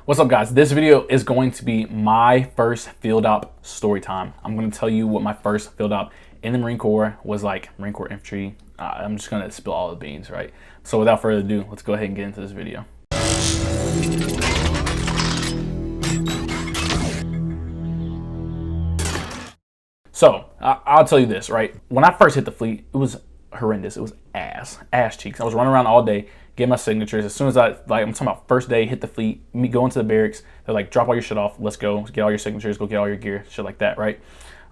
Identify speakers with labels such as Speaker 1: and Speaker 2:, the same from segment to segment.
Speaker 1: What's up, guys? This video is going to be my first field op story time. I'm going to tell you what my first field op in the Marine Corps was like, Marine Corps Infantry. I'm just going to spill all the beans, right? So without further ado, let's go ahead and get into this video. So I'll tell you this, right? When I first hit the fleet, it was horrendous. It was ass cheeks. I was running around all day, getting my signatures. As soon as I'm talking about first day, hit the fleet, me go into the barracks. They're like, drop all your shit off. Let's go get all your signatures, go get all your gear, shit like that, right?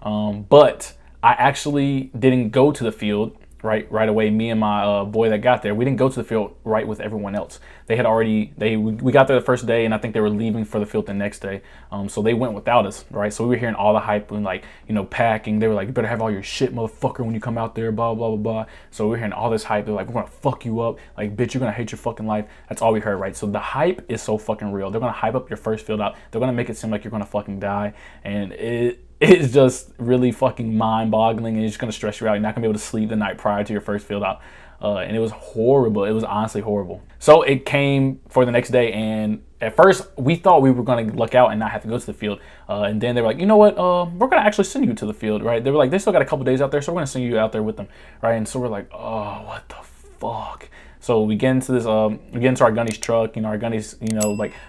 Speaker 1: But I actually didn't go to the field right away. Me and my boy that got there, we didn't go to the field right with everyone else. They had already, we got there the first day, and I think they were leaving for the field the next day. So they went without us, right? So we were hearing all the hype and packing. They were like, you better have all your shit, motherfucker, when you come out there, blah, blah, blah, blah. So we were hearing all this hype. They're like, we're gonna fuck you up. Like, bitch, you're gonna hate your fucking life. That's all we heard, right? So the hype is so fucking real. They're gonna hype up your first field out. They're gonna make it seem like you're gonna fucking die. And it's just really fucking mind-boggling, and it's just gonna stress you out. You're not gonna be able to sleep the night prior to your first field out. And it was horrible. It was honestly horrible. So it came for the next day, and at first we thought we were gonna luck out and not have to go to the field. And then they were like, you know what? We're gonna actually send you to the field, right? They were like, they still got a couple days out there, so we're gonna send you out there with them, right? And so we're like, oh, what the fuck? So we get into this, we get into our gunny's truck. Our gunny's,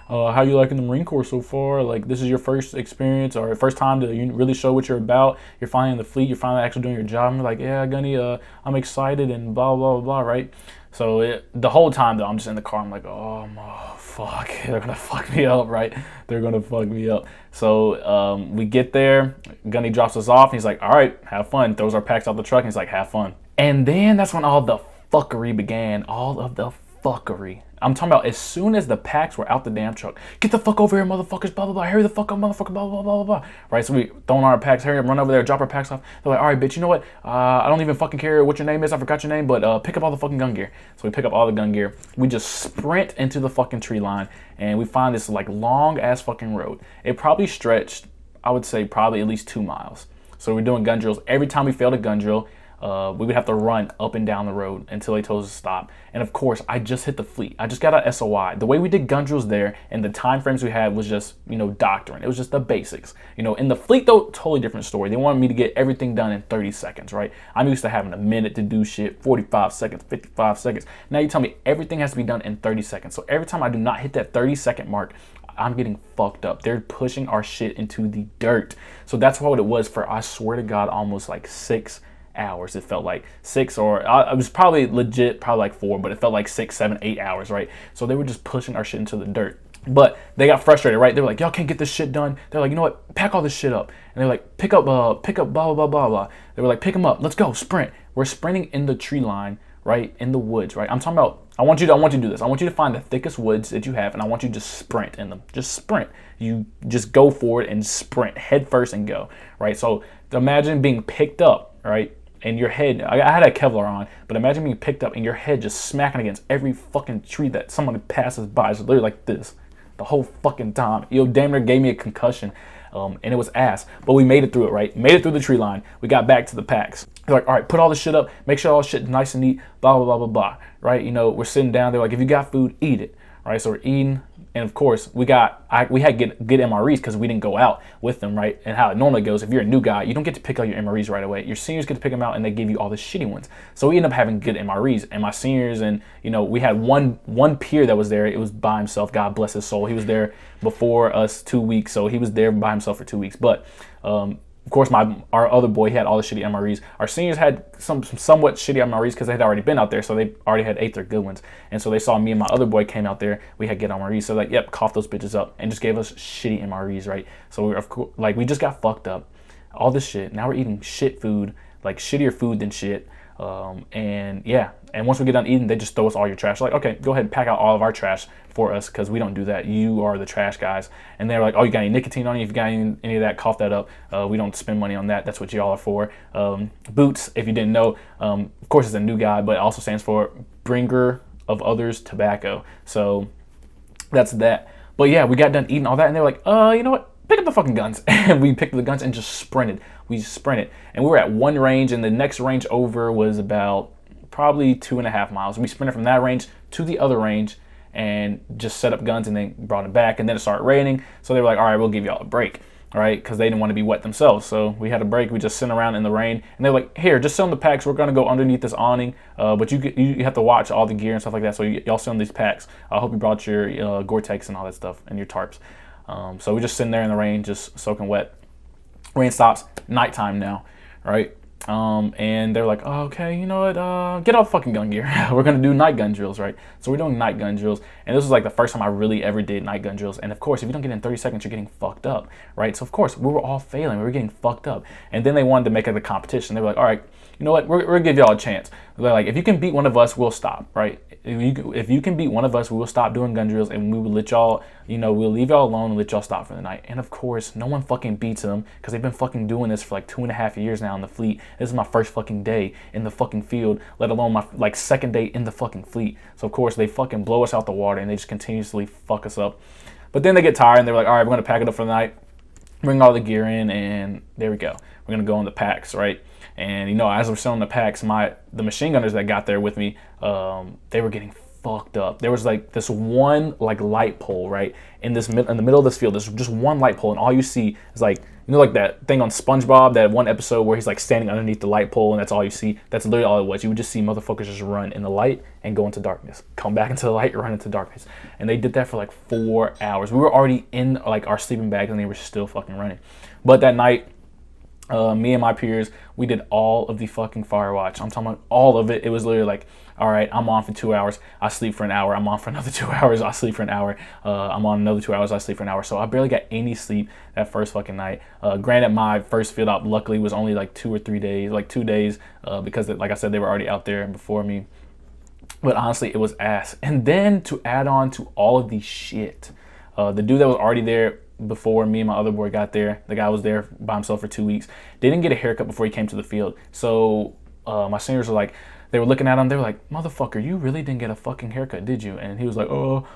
Speaker 1: how you liking the Marine Corps so far? Like, this is your first experience or first time to really show what you're about. You're finally in the fleet. You're finally actually doing your job. And we're like, yeah, gunny, I'm excited and blah, blah, blah, blah, right? So the whole time, though, I'm just in the car. I'm like, oh, fuck. They're going to fuck me up, right? They're going to fuck me up. So we get there. Gunny drops us off. And he's like, all right, have fun. Throws our packs out the truck. And he's like, have fun. And then that's when all the fuckery began. All of the fuckery. I'm talking about as soon as the packs were out the damn truck. Get the fuck over here, motherfuckers, blah, blah, blah. Hurry the fuck up, motherfucker, blah, blah, blah, blah. Right, so we throwing our packs, hurry up, run over there, drop our packs off. They're like, all right, bitch, you know what? I don't even fucking care what your name is. I forgot your name, but pick up all the fucking gun gear. So we pick up all the gun gear. We just sprint into the fucking tree line, and we find this long-ass fucking road. It probably stretched, I would say, probably at least 2 miles. So we're doing gun drills. Every time we failed a gun drill, we would have to run up and down the road until they told us to stop. And of course, I just hit the fleet. I just got a SOI. The way we did gun drills there and the time frames we had was just, doctrine. It was just the basics. In the fleet, though, totally different story. They wanted me to get everything done in 30 seconds, right? I'm used to having a minute to do shit, 45 seconds, 55 seconds. Now you tell me everything has to be done in 30 seconds. So every time I do not hit that 30-second mark, I'm getting fucked up. They're pushing our shit into the dirt. So that's what it was for, I swear to God, almost 6 hours. It felt like 6, or it was probably legit, probably 4, but it felt like 6, 7, 8 hours, right? So they were just pushing our shit into the dirt. But they got frustrated, right? They were like, y'all can't get this shit done. They're like, you know what? Pack all this shit up. And they're like, pick up, blah, blah, blah, blah, blah. They were like, pick them up. Let's go, sprint. We're sprinting in the tree line, right? In the woods, right? I'm talking about, I want you to do this. I want you to find the thickest woods that you have, and I want you to just sprint in them. Just sprint. You just go for it and sprint head first and go, right? So imagine being picked up, right? And your head, I had a Kevlar on, but imagine being picked up and your head just smacking against every fucking tree that someone passes by. It's literally like this the whole fucking time. Damn near gave me a concussion, and it was ass. But we made it through it, right? Made it through the tree line. We got back to the packs. They're like, all right, put all this shit up. Make sure all this shit is nice and neat, blah, blah, blah, blah, blah, right? We're sitting down. They're like, if you got food, eat it, right? So we're eating. And of course, we had good MREs because we didn't go out with them, right? And how it normally goes, if you're a new guy, you don't get to pick out your MREs right away. Your seniors get to pick them out, and they give you all the shitty ones. So we end up having good MREs. And my seniors, and we had one peer that was there. It was by himself. God bless his soul. He was there before us 2 weeks, so he was there by himself for 2 weeks. But of course, our other boy, he had all the shitty MREs. Our seniors had some somewhat shitty MREs because they had already been out there, so they already had ate their good ones. And so they saw me and my other boy came out there. We had good MREs, so yep, cough those bitches up, and just gave us shitty MREs, right? So we were, of course, we just got fucked up. All this shit. Now we're eating shit food, shittier food than shit. And yeah, and once we get done eating, they just throw us all your trash. Like, okay, go ahead and pack out all of our trash for us because we don't do that. You are the trash guys. And they're like, oh, you got any nicotine on you? If you got any of that, cough that up. We don't spend money on that. That's what y'all are for. Boots, if you didn't know, of course it's a new guy, but it also stands for bringer of others tobacco. So that's that. But yeah, we got done eating all that, and they're like, you know what? Pick up the fucking guns. And we picked up the guns and just sprinted. We sprinted. And we were at one range, and the next range over was about probably 2.5 miles. We sprinted from that range to the other range, and just set up guns, and they brought it back, and then it started raining. So they were like, all right, we'll give y'all a break. All right, because they didn't want to be wet themselves. So we had a break. We just sit around in the rain, and they're like, here, just sit on the packs. We're going to go underneath this awning, but you have to watch all the gear and stuff like that. So y'all sit on these packs. I hope you brought your Gore-Tex and all that stuff and your tarps. So we just sitting there in the rain, just soaking wet. Rain stops. Nighttime now, right? And they're like, oh, okay, you know what, get off fucking gun gear. We're going to do night gun drills, right? So we're doing night gun drills, and this was like the first time I really ever did night gun drills. And of course, if you don't get in 30 seconds, you're getting fucked up, right? So of course, we were all failing. We were getting fucked up. And then they wanted to make it a competition. They were like, all right, you know what, we're going to give y'all a chance. They're like, if you can beat one of us, we'll stop, right? If you can beat one of us, we will stop doing gun drills, and we will let y'all, we'll leave y'all alone and let y'all stop for the night. And of course, no one fucking beats them, because they've been fucking doing this for like 2.5 years now in the fleet. This is my first fucking day in the fucking field, let alone my like second day in the fucking fleet. So of course, they fucking blow us out the water, and they just continuously fuck us up. But then they get tired, and they're like, all right, we're gonna pack it up for the night, bring all the gear in, and there we go. We're gonna go on the packs, right? And as we're selling the packs, the machine gunners that got there with me, they were getting fucked up. There was like this one like light pole, right, in the middle of this field. There's just one light pole, and all you see is like like that thing on SpongeBob, that one episode where he's like standing underneath the light pole, and that's all you see. That's literally all it was. You would just see motherfuckers just run in the light and go into darkness, come back into the light, run into darkness, and they did that for like 4 hours. We were already in like our sleeping bags, and they were still fucking running. But that night, me and my peers, we did all of the fucking fire watch. I'm talking about all of it. It was literally like, all right, I'm on for 2 hours, I sleep for an hour. I'm on for another 2 hours, I sleep for an hour. I'm on another 2 hours, I sleep for an hour. So I barely got any sleep that first fucking night. Granted, my first field op luckily was only like 2 or 3 days, like 2 days, because like I said, they were already out there before me. But honestly, it was ass. And then to add on to all of the shit, the dude that was already there before me and my other boy got there, the guy was there by himself for 2 weeks. They didn't get a haircut before he came to the field. So my seniors were like, they were looking at him. They were like, motherfucker, you really didn't get a fucking haircut, did you? And he was like, no,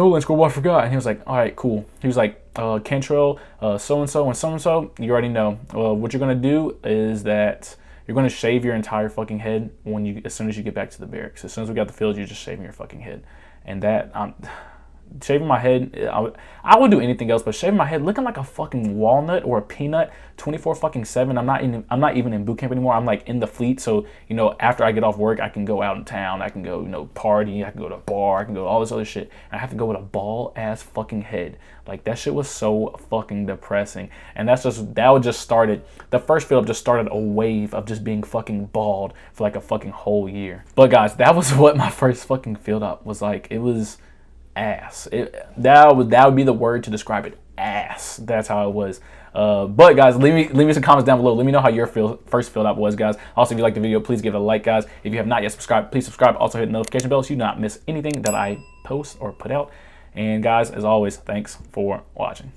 Speaker 1: Lance Corporal, I forgot. And he was like, all right, cool. He was like, Cantrell, so-and-so and so-and-so, you already know. What you're going to do is that you're going to shave your entire fucking head as soon as you get back to the barracks. As soon as we got the field, you're just shaving your fucking head. And that, shaving my head, I would do anything else, but shaving my head, looking like a fucking walnut or a peanut 24/7. I'm not even in boot camp anymore. I'm like in the fleet. So after I get off work, I can go out in town. I can go party. I can go to a bar. I can go all this other shit. And I have to go with a bald ass fucking head. Like, that shit was so fucking depressing. And the first field just started a wave of just being fucking bald for like a fucking whole year. But guys, that was what my first fucking field up was like. It was ass. That would be the word to describe it. Ass. That's how it was. But guys, leave me some comments down below. Let me know how your first field up was, guys. Also, if you like the video, please give it a like, guys. If you have not yet subscribed, please subscribe. Also, hit the notification bell so you do not miss anything that I post or put out. And guys, as always, thanks for watching.